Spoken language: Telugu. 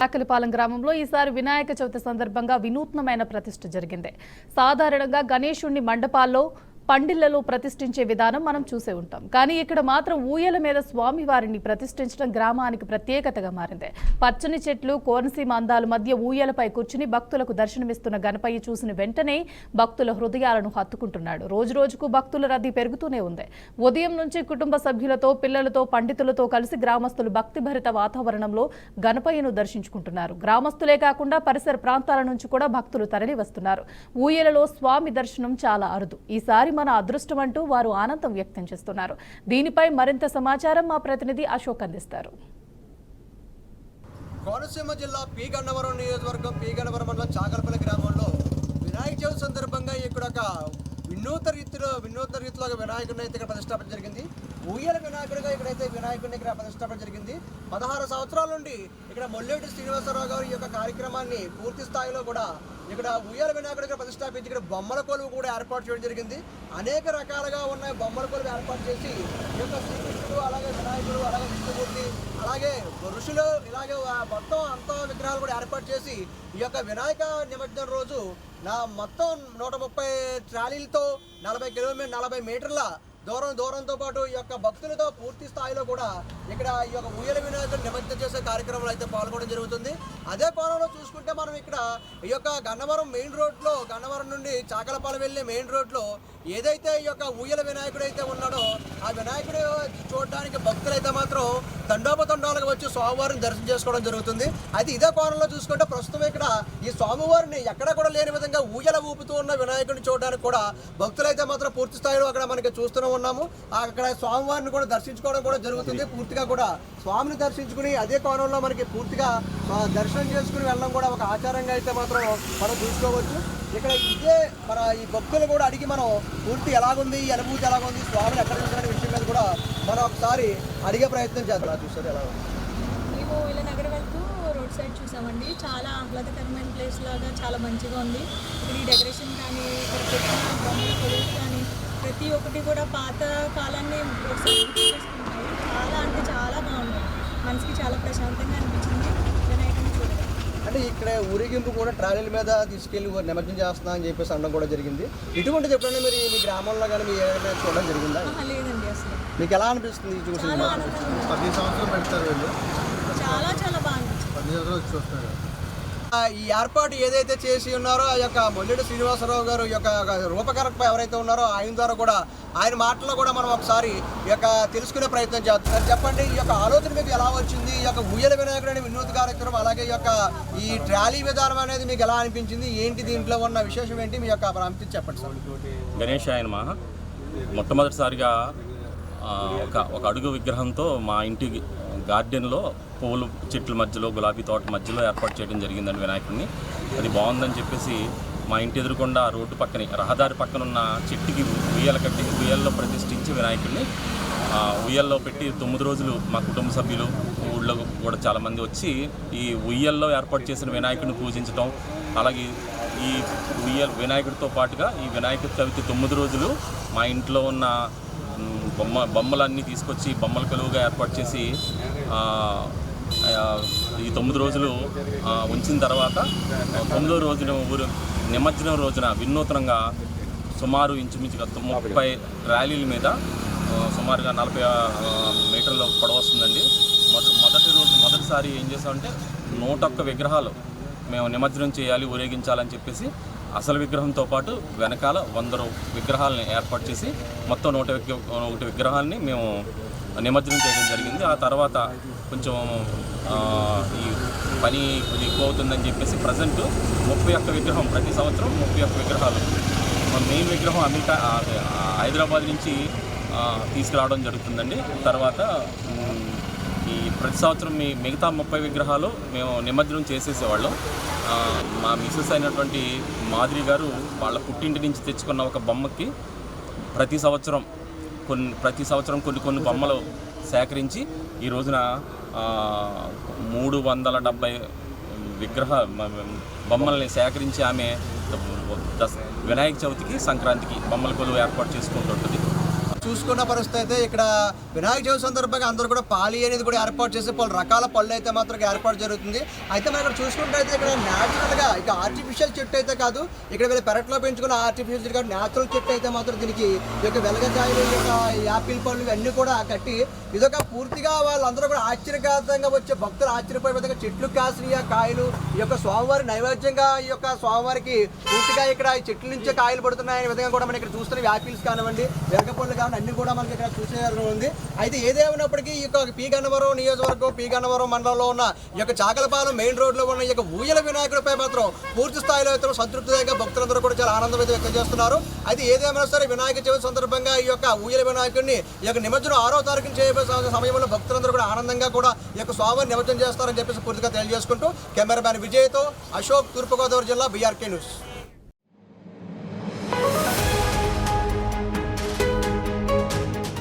ఆకలిపాలెం గ్రామంలో ఈసారి వినాయక చవితి సందర్భంగా వినూత్నమైన ప్రతిష్ఠ జరిగింది. సాధారణంగా గణేశుణ్ణి మండపాల్లో పండిళ్లలో ప్రతిష్ఠించే విధానం మనం చూసే ఉంటాం. కానీ ఇక్కడ మాత్రం ఊయల మీద స్వామివారిని ప్రతిష్ఠించడం గ్రామానికి ప్రత్యేకతగా మారింది. పచ్చని చెట్లు, కోనసీమ అందాల మధ్య ఊయలపై కూర్చుని భక్తులకు దర్శనమిస్తున్న గణపయ్య చూసిన వెంటనే భక్తుల హృదయాలను హత్తుకుంటున్నాడు. రోజు రోజుకు భక్తుల రద్దీ పెరుగుతూనే ఉంది. ఉదయం నుంచి కుటుంబ సభ్యులతో, పిల్లలతో, పండితులతో కలిసి గ్రామస్తులు భక్తిభరిత వాతావరణంలో గణపయ్యను దర్శించుకుంటున్నారు. గ్రామస్తులే కాకుండా పరిసర ప్రాంతాల నుంచి కూడా భక్తులు తరలి వస్తున్నారు. ఊయలలో స్వామి దర్శనం చాలా అరుదు. ఈసారి మన అదృష్టం అంటూ వారు ఆనందం వ్యక్తం చేస్తున్నారు. దీనిపై మరింత సమాచారం మా ప్రతినిధి అశోక్ అందిస్తారు. కోనసీమ జిల్లా పి గన్నవరం నియోజకవర్గం పి గన్నవరం మండలం చాకలపల్లి గ్రామంలో వినాయక చవితి సందర్భంగా ఇక్కడ ఒక వినూత్న రీతిలో వినాయకుడిని అయితే ఇక్కడ ప్రతిష్టాపన జరిగింది. ఊయల వినాయకుడిగా ఇక్కడైతే వినాయకుడిని ఇక్కడ ప్రతిష్టాపన జరిగింది. 16 సంవత్సరాల నుండి ఇక్కడ మొల్లెటి శ్రీనివాసరావు గారు ఈ యొక్క కార్యక్రమాన్ని పూర్తి స్థాయిలో కూడా ఇక్కడ ఊయల వినాయకుడిగా ప్రతిష్టాపించి ఇక్కడ బొమ్మల కొలువు కూడా ఏర్పాటు చేయడం జరిగింది. అనేక రకాలుగా ఉన్న బొమ్మల కొలువు ఏర్పాటు చేసి ఈ యొక్క శ్రీకృష్ణుడు, అలాగే వినాయకుడు, అలాగే విష్ణుమూర్తి, అలాగే ఋషులు, ఇలాగే మొత్తం అంత విగ్రహాలు కూడా ఏర్పాటు చేసి ఈ యొక్క వినాయక నిమజ్జనం రోజు మొత్తం 130 ట్రాలీలతో 40 మీటర్ల దూరంతో పాటు ఈ యొక్క భక్తులతో పూర్తి స్థాయిలో కూడా ఇక్కడ ఈ యొక్క ఊయల వినాయకుడిని నిమజ్జనం చేసే కార్యక్రమంలో అయితే పాల్గొనడం జరుగుతుంది. అదే కోణంలో చూసుకుంటే మనం ఇక్కడ ఈ యొక్క గన్నవరం మెయిన్ రోడ్లో, గన్నవరం నుండి చాకలపాలెం వెళ్ళే మెయిన్ రోడ్లో ఏదైతే ఈ యొక్క ఊయల వినాయకుడు అయితే ఉన్నాడో ఆ వినాయకుడు చూడడానికి భక్తులైతే మాత్రం తండోపతండాలుగా వచ్చి స్వామివారిని దర్శనం చేసుకోవడం జరుగుతుంది. అయితే ఇదే కోణంలో చూసుకుంటే ప్రస్తుతం ఇక్కడ ఈ స్వామివారిని ఎక్కడ కూడా లేని విధంగా ఊయల ఊపుతూ ఉన్న వినాయకుడిని చూడడానికి కూడా భక్తులైతే మాత్రం పూర్తి స్థాయిలో అక్కడ మనకి చూస్తూనే ఉన్నాము. అక్కడ స్వామివారిని కూడా దర్శించుకోవడం కూడా జరుగుతుంది. పూర్తిగా కూడా స్వామిని దర్శించుకుని అదే కోణంలో మనకి పూర్తిగా దర్శనం చేసుకుని వెళ్ళడం కూడా ఒక ఆచారంగా అయితే మాత్రం మనం చూసుకోవచ్చు. ఇక్కడ ఇదే మన ఈ భక్తులు కూడా అడిగి మనం పూర్తి ఎలాగుంది, ఈ అనుభూతి ఎలాగుంది, స్వామిని ఎక్కడ చూసిన విషయం మీద కూడా మనం ఒకసారి అడిగే ప్రయత్నం చేద్దాం. చూసారు ఎలా ఉంది? మేము ఇలా నగరం వెళ్తూ రోడ్ సైడ్ చూసామండి. చాలా ఆహ్లాదకరమైన ప్లేస్ లాగా చాలా మంచిగా ఉంది. ఇక్కడ ఈ డెకరేషన్ కానీ, ఇక్కడ పెట్టిన బొమ్మల కొలువులు కానీ ప్రతి ఒక్కటి కూడా పాత కాలాన్ని చేసుకుంటాయి. చాలా అంటే చాలా బాగుంది. మనసుకి చాలా ప్రశాంతంగా అనిపించింది వినాయకుడిని చూడడం. అంటే ఇక్కడ ఊరేగింపు కూడా ట్రాలీల మీద తీసుకెళ్ళి నిమజ్జనం చేస్తున్నా అని చెప్పేసి అనడం కూడా జరిగింది. ఇటువంటిది ఎప్పుడైనా మీరు మీ గ్రామంలో కానీ మీ ఏమైనా చూడడం జరిగిందా? లేదండి. అసలు మీకు ఎలా అనిపిస్తుంది చూసి? 10 సంవత్సరాలు పెడతారు వీళ్ళు. చాలా చాలా బాగా అనిపించింది. 10 సంవత్సరాలు చూస్తున్నారు. ఈ ఏర్పాటు ఏదైతే చేసి ఉన్నారో ఆ యొక్క మొల్లెటి శ్రీనివాసరావు గారు యొక్క రూపకర్త ఎవరైతే ఉన్నారో ఆయన ద్వారా కూడా ఆయన మాటల్లో కూడా మనం ఒకసారి ఈ యొక్క తెలుసుకునే ప్రయత్నం చేస్తాం. చెప్పండి, ఈ యొక్క ఆలోచన మీకు ఎలా వచ్చింది? ఈ యొక్క ఊయల వినాయకుడు అనే వినూత్న కార్యక్రమం, అలాగే ఈ యొక్క ఈ ట్రాలీ విధానం అనేది మీకు ఎలా అనిపించింది? ఏంటి దీంట్లో ఉన్న విశేషం ఏంటి? మీ యొక్క ప్రాముఖ్యత చెప్పండి సార్. గణేశాయ నమః. మొట్టమొదటిసారిగా ఒక అడుగు విగ్రహంతో మా ఇంటి గార్డెన్లో పూల చెట్ల మధ్యలో, గులాబీ తోట మధ్యలో ఏర్పాటు చేయడం జరిగిందండి వినాయకుడిని. అది బాగుందని చెప్పేసి మా ఇంటి ఎదురుకుండా రోడ్డు పక్కనే, రహదారి పక్కన ఉన్న చెట్టుకి ఉయ్యాల కట్టి ఉయ్యాల్లో ప్రతిష్ఠించి వినాయకుడిని ఉయ్యాల్లో పెట్టి 9 రోజులు మా కుటుంబ సభ్యులు, ఊళ్ళో కూడా చాలామంది వచ్చి ఈ ఉయ్యాల్లో ఏర్పాటు చేసిన వినాయకుడిని పూజించడం, అలాగే ఈ వినాయకుడితో పాటుగా ఈ వినాయక చవితి 9 రోజులు మా ఇంట్లో ఉన్న బొమ్మలన్నీ తీసుకొచ్చి బొమ్మల కొలువుగా ఏర్పాటు చేసి ఈ 9 రోజులు ఉంచిన తర్వాత 9వ రోజున నిమజ్జనం రోజున వినూత్నంగా సుమారు ఇంచుమించుగా 30 ర్యాలీల మీద సుమారుగా 40 మీటర్ల పొడవు వస్తుందండి. మొదటిసారి ఏం చేసామంటే 101 విగ్రహాలు మేము నిమజ్జనం చేయాలి, ఊరేగించాలని చెప్పేసి అసలు విగ్రహంతో పాటు వెనకాల 100 విగ్రహాలని ఏర్పాటు చేసి మొత్తం 101 విగ్రహాలని మేము నిమజ్జనం చేయడం జరిగింది. ఆ తర్వాత కొంచెం ఈ పని కొద్దిగా ఎక్కువ అవుతుందని చెప్పేసి ప్రజెంట్ 31 విగ్రహం, ప్రతి సంవత్సరం 31 విగ్రహాలు మెయిన్ విగ్రహం హైదరాబాద్ నుంచి తీసుకురావడం జరుగుతుందండి. తర్వాత ఈ ప్రతి సంవత్సరం మిగతా 30 విగ్రహాలు మేము నిమజ్జనం చేసేసేవాళ్ళం. మా మిసెస్ అయినటువంటి మాధురి గారు వాళ్ళ పుట్టింటి నుంచి తెచ్చుకున్న ఒక బొమ్మకి ప్రతి సంవత్సరం కొన్ని బొమ్మలు సేకరించి ఈ రోజున 370 బొమ్మల్ని సేకరించి ఆమె వినాయక చవితికి, సంక్రాంతికి బొమ్మల కొలువు ఏర్పాటు చేసుకుంటుంటుంది. చూసుకున్న పరిస్థితి అయితే ఇక్కడ వినాయక చవితి సందర్భంగా అందరూ కూడా పాలి అనేది కూడా ఏర్పాటు చేసి పలు రకాల పళ్ళు అయితే మాత్రం ఏర్పాటు జరుగుతుంది. అయితే మనం ఇక్కడ చూసుకుంటే అయితే ఇక్కడ న్యాచురల్గా ఇక ఆర్టిఫిషియల్ చెట్టు అయితే కాదు, ఇక్కడ వీళ్ళు పెరట్లో పెంచుకున్న ఆర్టిఫిషియల్ చెట్టు కాదు, న్యాచురల్ చెట్టు అయితే మాత్రం దీనికి ఈ యొక్క వెలగకాయలు, ఈ యొక్క యాపిల్ పళ్ళు ఇవన్నీ కూడా కట్టి ఇదొక పూర్తిగా వాళ్ళందరూ కూడా ఆశ్చర్యకరంగా వచ్చే భక్తులు ఆశ్చర్యపోయే విధంగా చెట్లు కాసిన కాయలు ఈ యొక్క స్వామివారి నైవేద్యంగా ఈ యొక్క స్వామివారికి పూర్తిగా ఇక్కడ ఈ చెట్ల నుంచే కాయలు పడుతున్నాయనే విధంగా కూడా మనం ఇక్కడ చూస్తున్న యాపిల్స్ కానివ్వండి, వెలగపళ్ళు కానివ్వండి అన్ని కూడా మనకి ఇక్కడ చూసే ఉంది. అయితే ఏదేమైనప్పటికీ ఈ యొక్క పి గన్నవరం నియోజకవర్గం, పి గన్నవరం మండలంలో ఉన్న ఈ యొక్క చాకలపాలెం మెయిన్ రోడ్లో ఉన్న ఈ యొక్క ఊయల వినాయకుడిపై మాత్రం పూర్తి స్థాయిలో అయితే సంతృప్తిగా భక్తులందరూ కూడా చాలా ఆనందం అయితే వ్యక్తం చేస్తున్నారు. అయితే ఏదేమైనా సరే వినాయక చవితి సందర్భంగా ఈ యొక్క ఊయల వినాయకుడిని ఈ యొక్క నిమజ్జనం 6వ తారీఖున చేయబోయే సమయంలో భక్తులందరూ కూడా ఆనందంగా కూడా ఈ యొక్క స్వామిని నిమజ్జనం చేస్తారని చెప్పేసి పూర్తిగా తెలియజేసుకుంటూ కెమెరామ్యాన్ విజయ్తో అశోక్, తూర్పుగోదావరి జిల్లా, BRK న్యూస్.